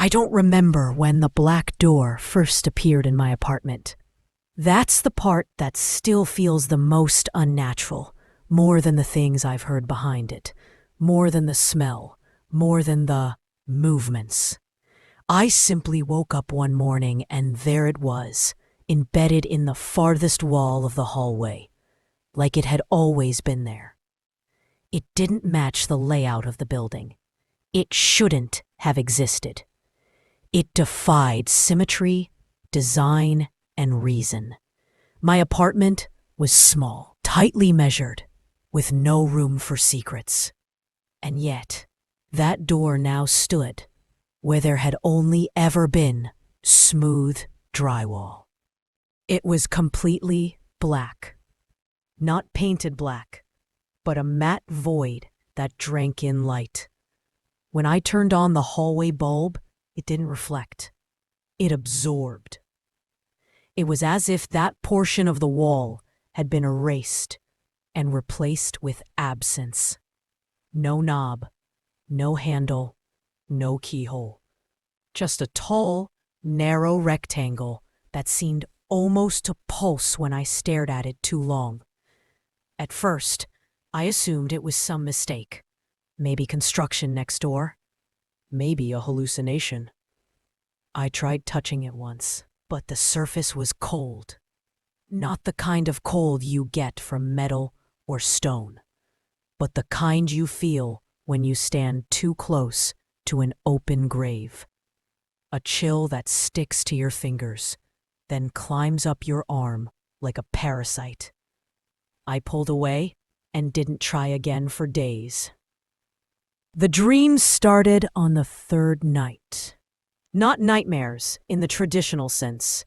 I don't remember when the black door first appeared in my apartment. That's the part that still feels the most unnatural, more than the things I've heard behind it, more than the smell, more than the movements. I simply woke up one morning and there it was, embedded in the farthest wall of the hallway, like it had always been there. It didn't match the layout of the building. It shouldn't have existed. It defied symmetry, design, and reason. My apartment was small, tightly measured, with no room for secrets. And yet, that door now stood where there had only ever been smooth drywall. It was completely black. Not painted black, but a matte void that drank in light. When I turned on the hallway bulb, it didn't reflect. It absorbed. It was as if that portion of the wall had been erased and replaced with absence. No knob, no handle, no keyhole. Just a tall, narrow rectangle that seemed almost to pulse when I stared at it too long. At first, I assumed it was some mistake. Maybe construction next door. Maybe a hallucination. I tried touching it once, but the surface was cold. Not the kind of cold you get from metal or stone, but the kind you feel when you stand too close to an open grave. A chill that sticks to your fingers, then climbs up your arm like a parasite. I pulled away and didn't try again for days. The dreams started on the third night. Not nightmares in the traditional sense,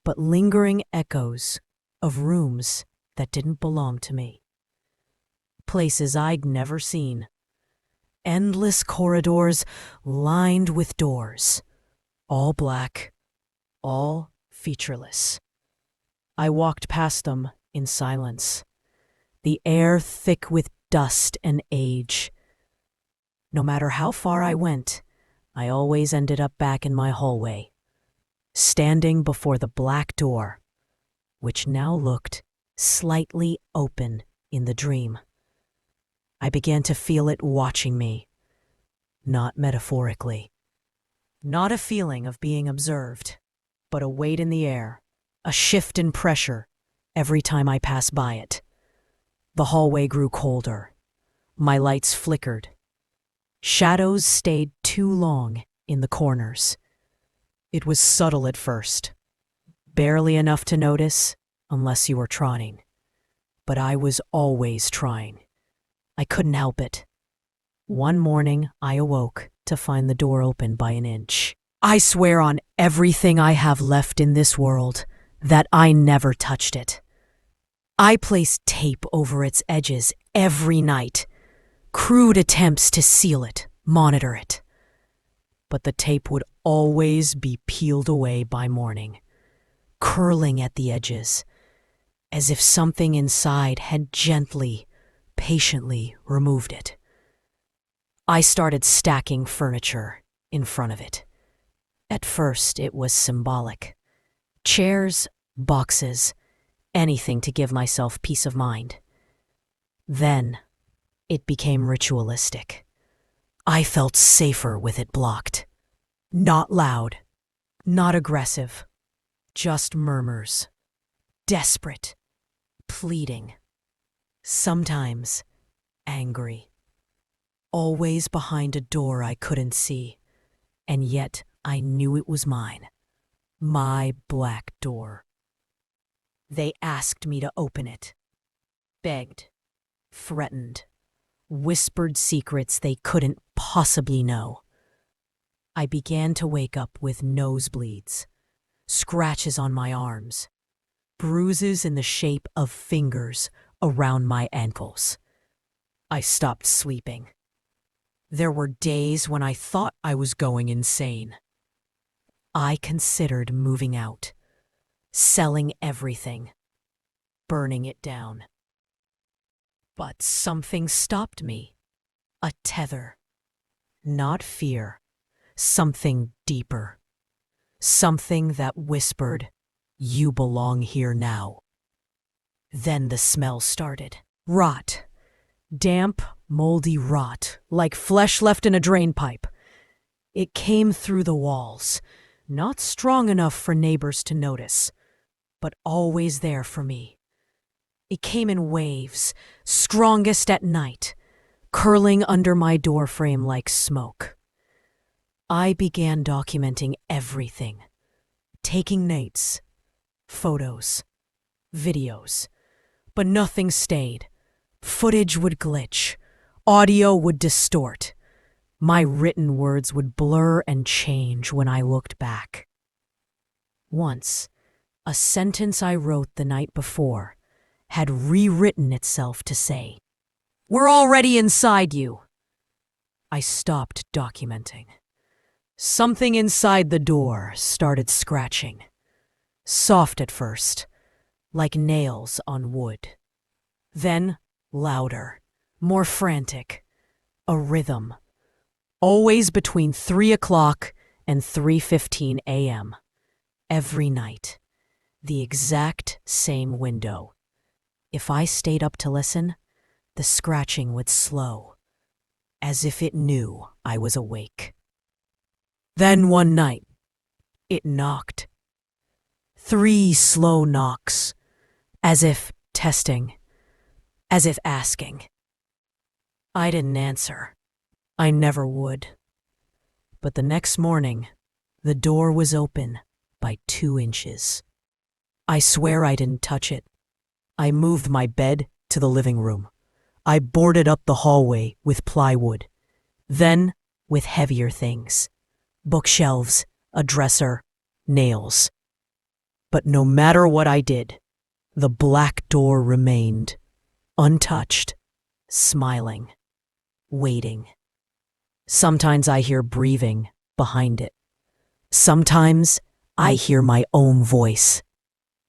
but lingering echoes of rooms that didn't belong to me. Places I'd never seen. Endless corridors lined with doors, all black, all featureless. I walked past them in silence, the air thick with dust and age. No matter how far I went, I always ended up back in my hallway, standing before the black door, which now looked slightly open in the dream. I began to feel it watching me, not metaphorically. Not a feeling of being observed, but a weight in the air, a shift in pressure every time I passed by it. The hallway grew colder. My lights flickered. Shadows stayed too long in the corners. It was subtle at first, barely enough to notice unless you were trying. But I was always trying. I couldn't help it. One morning, I awoke to find the door open by an inch. I swear on everything I have left in this world that I never touched it. I placed tape over its edges every night. Crude attempts to seal it, monitor it. But the tape would always be peeled away by morning, curling at the edges, as if something inside had gently, patiently removed it. I started stacking furniture in front of it. At first, it was symbolic. Chairs, boxes, anything to give myself peace of mind. Then, it became ritualistic. I felt safer with it blocked. Not loud, not aggressive, just murmurs. Desperate, pleading, sometimes angry. Always behind a door I couldn't see, and yet I knew it was mine. My black door. They asked me to open it. Begged, threatened, whispered secrets they couldn't possibly know. I began to wake up with nosebleeds, scratches on my arms, bruises in the shape of fingers around my ankles. I stopped sleeping. There were days when I thought I was going insane. I considered moving out, selling everything, burning it down. But something stopped me. A tether. Not fear. something deeper, something that whispered, "You belong here now." Then the smell started. Rot. Damp, moldy rot, like flesh left in a drain pipe. It came through the walls, not strong enough for neighbors to notice, but always there for me. It came in waves, strongest at night, curling under my doorframe like smoke. I began documenting everything, taking notes, photos, videos, but nothing stayed. Footage would glitch, audio would distort. My written words would blur and change when I looked back. Once, a sentence I wrote the night before had rewritten itself to say, "We're already inside you." I stopped documenting. Something inside the door started scratching. Soft at first, like nails on wood. Then louder, more frantic, a rhythm. Always between 3 o'clock and 3:15 a.m. Every night. The exact same window. If I stayed up to listen, the scratching would slow, as if it knew I was awake. Then one night, it knocked. 3 slow knocks, as if testing, as if asking. I didn't answer. I never would. But the next morning, the door was open by 2 inches. I swear I didn't touch it. I moved my bed to the living room. I boarded up the hallway with plywood, then with heavier things, bookshelves, a dresser, nails. But no matter what I did, the black door remained, untouched, smiling, waiting. Sometimes I hear breathing behind it. Sometimes I hear my own voice.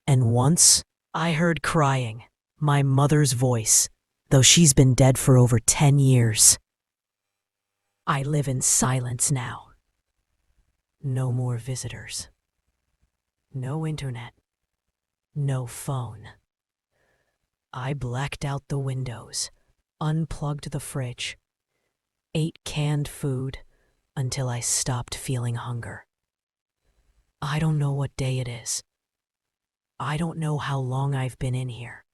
And once I heard crying, my mother's voice, though she's been dead for over 10 years. I live in silence now. No more visitors. No internet. No phone. I blacked out the windows, unplugged the fridge, ate canned food until I stopped feeling hunger. I don't know what day it is. I don't know how long I've been in here.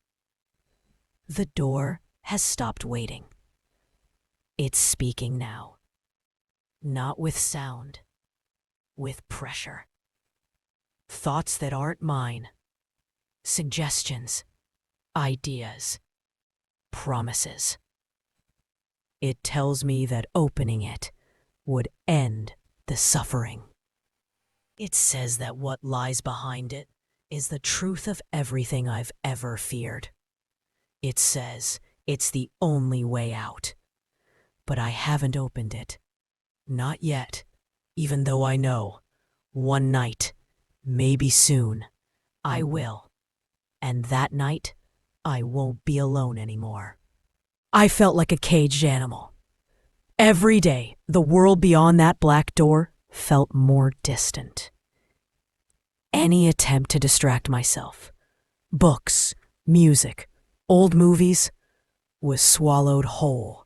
The door has stopped waiting. It's speaking now. Not with sound, with pressure. Thoughts that aren't mine. Suggestions, ideas, promises. It tells me that opening it would end the suffering. It says that what lies behind it is the truth of everything I've ever feared. It says it's the only way out. But I haven't opened it. Not yet, even though I know, one night, maybe soon, I will. And that night, I won't be alone anymore. I felt like a caged animal. Every day, the world beyond that black door felt more distant. Any attempt to distract myself, books, music, old movies, was swallowed whole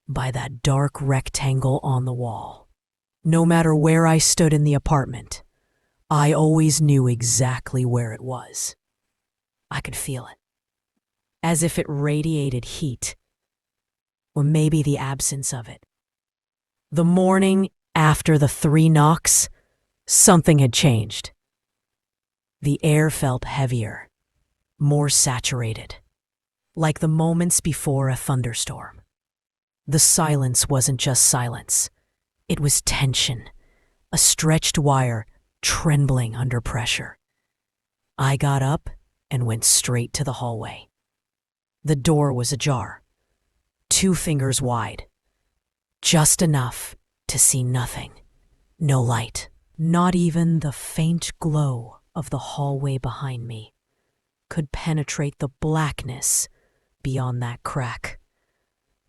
by that dark rectangle on the wall. No matter where I stood in the apartment, I always knew exactly where it was. I could feel it, as if it radiated heat, or maybe the absence of it. The morning after the 3 knocks, something had changed. The air felt heavier, more saturated, like the moments before a thunderstorm. The silence wasn't just silence. It was tension, a stretched wire trembling under pressure. I got up and went straight to the hallway. The door was ajar, 2 fingers wide, just enough to see nothing. No light, not even the faint glow of the hallway behind me could penetrate the blackness beyond that crack.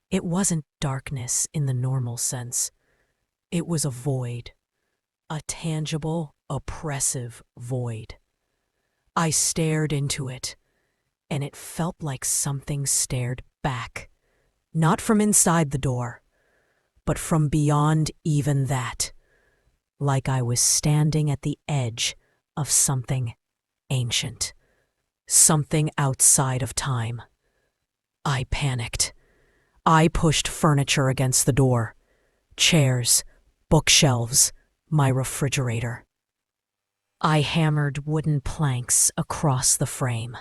It wasn't darkness in the normal sense. It was a void a tangible, oppressive void. I stared into it, and it felt like something stared back, not from inside the door, but from beyond even that, like I was standing at the edge of something ancient, something outside of time. I panicked. I pushed furniture against the door, chairs, bookshelves, my refrigerator. I hammered wooden planks across the frame,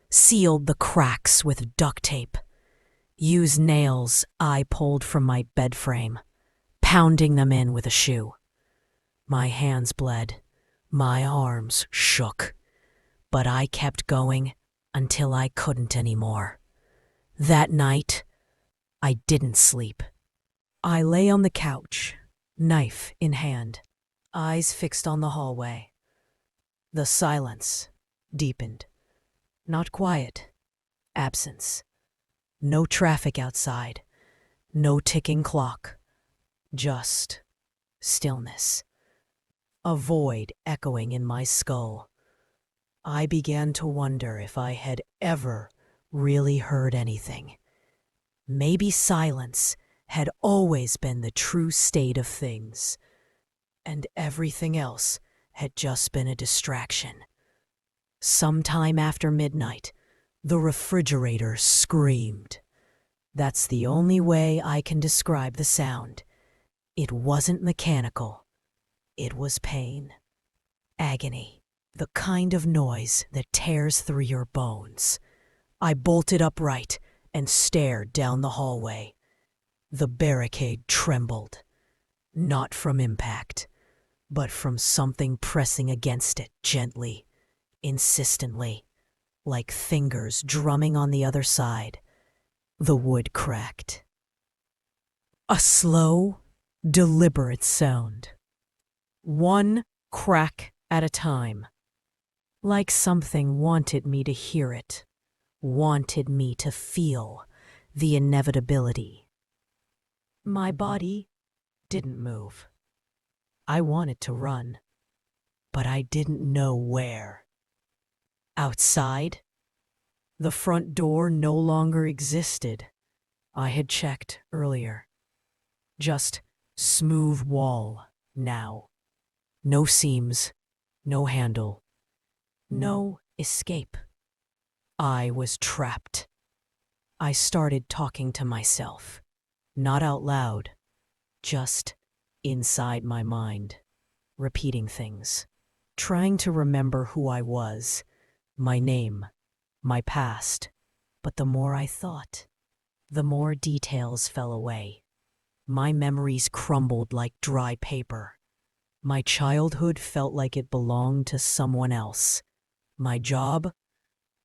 sealed the cracks with duct tape, used nails I pulled from my bed frame, pounding them in with a shoe. My hands bled, my arms shook, but I kept going until I couldn't anymore. That night, I didn't sleep. I lay on the couch, knife in hand, eyes fixed on the hallway. The silence deepened. Not quiet, absence. No traffic outside, no ticking clock, just stillness. A void echoing in my skull. I began to wonder if I had ever really heard anything. Maybe silence had always been the true state of things, and everything else had just been a distraction. Sometime after midnight, the refrigerator screamed. That's the only way I can describe the sound. It wasn't mechanical. It was pain, agony, the kind of noise that tears through your bones. I bolted upright and stared down the hallway. The barricade trembled, not from impact, but from something pressing against it gently, insistently, like fingers drumming on the other side. The wood cracked. A slow, deliberate sound. One crack at a time. Like something wanted me to hear it, wanted me to feel the inevitability. My body didn't move. I wanted to run, but I didn't know where. Outside, the front door no longer existed. I had checked earlier. Just smooth wall now. No seams, no handle, no escape. I was trapped. I started talking to myself, not out loud, just inside my mind, repeating things, trying to remember who I was, my name, my past. But the more I thought, the more details fell away. My memories crumbled like dry paper. My childhood felt like it belonged to someone else. My job?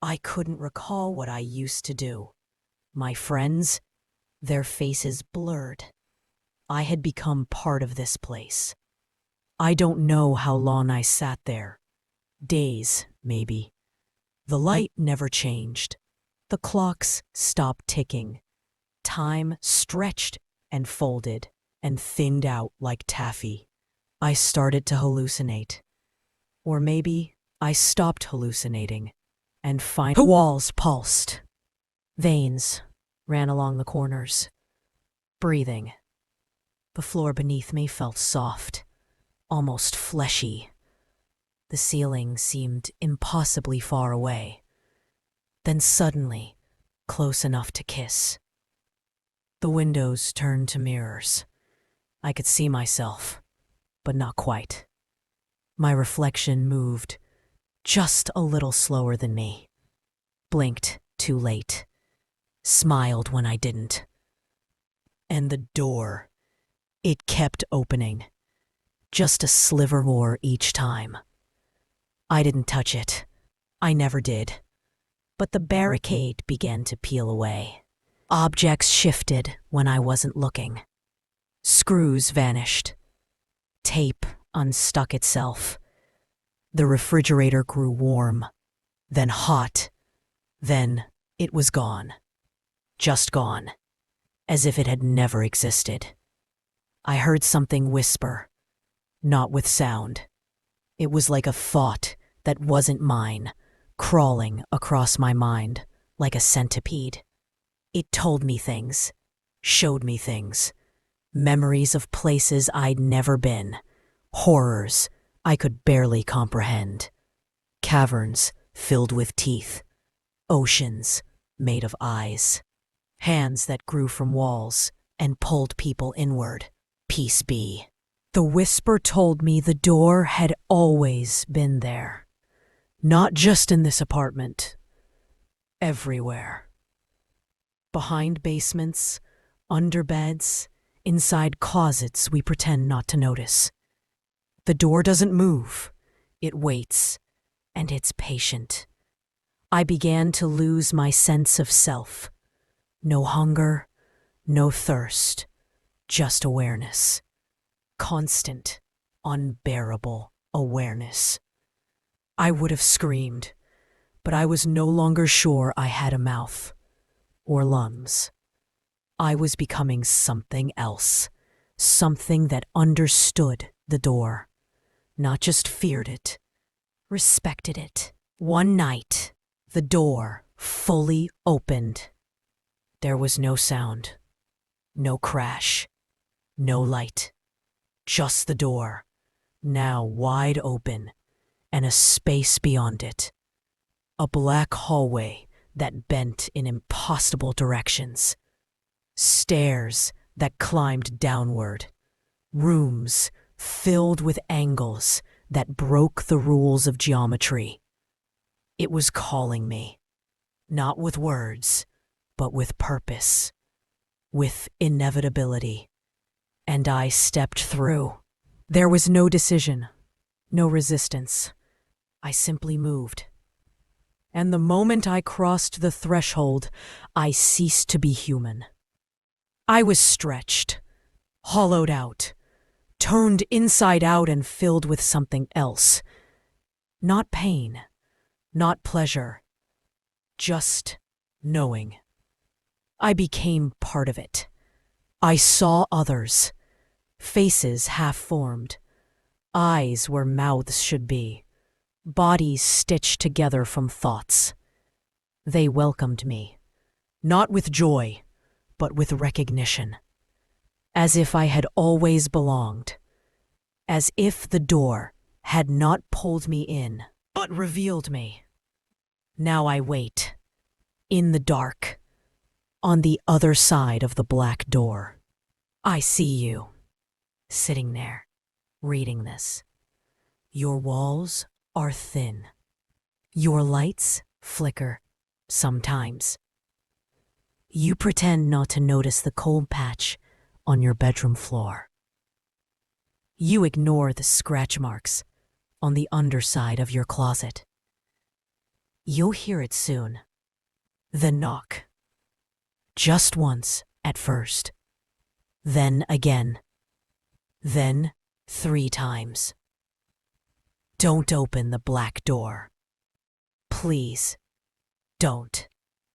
I couldn't recall what I used to do. My friends? Their faces blurred. I had become part of this place. I don't know how long I sat there. Days, maybe. The light never changed. The clocks stopped ticking. Time stretched and folded and thinned out like taffy. I started to hallucinate. Or maybe I stopped hallucinating and walls pulsed. Veins ran along the corners. Breathing. The floor beneath me felt soft, almost fleshy. The ceiling seemed impossibly far away. Then suddenly, close enough to kiss. The windows turned to mirrors. I could see myself, but not quite. My reflection moved just a little slower than me. Blinked too late. Smiled when I didn't. And the door, it kept opening. Just a sliver more each time. I didn't touch it. I never did. But the barricade began to peel away. Objects shifted when I wasn't looking. Screws vanished. Tape unstuck itself. The refrigerator grew warm, then hot, then it was gone. Just gone, as if it had never existed. I heard something whisper, not with sound. It was like a thought that wasn't mine, crawling across my mind like a centipede. It told me things, showed me things, memories of places I'd never been, horrors I could barely comprehend, caverns filled with teeth, oceans made of eyes, hands that grew from walls and pulled people inward. Peace be. The whisper told me the door had always been there. Not just in this apartment. Everywhere. Behind basements, under beds, inside closets we pretend not to notice. The door doesn't move. It waits. And it's patient. I began to lose my sense of self. No hunger, no thirst, just awareness. Constant, unbearable awareness. I would have screamed, but I was no longer sure I had a mouth or lungs. I was becoming something else, something that understood the door, not just feared it, respected it. One night, the door fully opened. There was no sound, no crash, no light, just the door, now wide open, and a space beyond it. A black hallway that bent in impossible directions. Stairs that climbed downward. Rooms filled with angles that broke the rules of geometry. It was calling me, not with words, but with purpose, with inevitability. And I stepped through. There was no decision, no resistance. I simply moved. And the moment I crossed the threshold, I ceased to be human. I was stretched, hollowed out, turned inside out and filled with something else. Not pain, not pleasure, just knowing. I became part of it. I saw others, faces half-formed, eyes where mouths should be, bodies stitched together from thoughts. They welcomed me, not with joy, but with recognition, as if I had always belonged, as if the door had not pulled me in, but revealed me. Now I wait, in the dark, on the other side of the black door. I see you, sitting there, reading this. Your walls are thin. Your lights flicker sometimes. You pretend not to notice the cold patch on your bedroom floor. You ignore the scratch marks on the underside of your closet. You'll hear it soon. The knock. Just once at first. Then again. Then 3 times. Don't open the black door. Please, don't.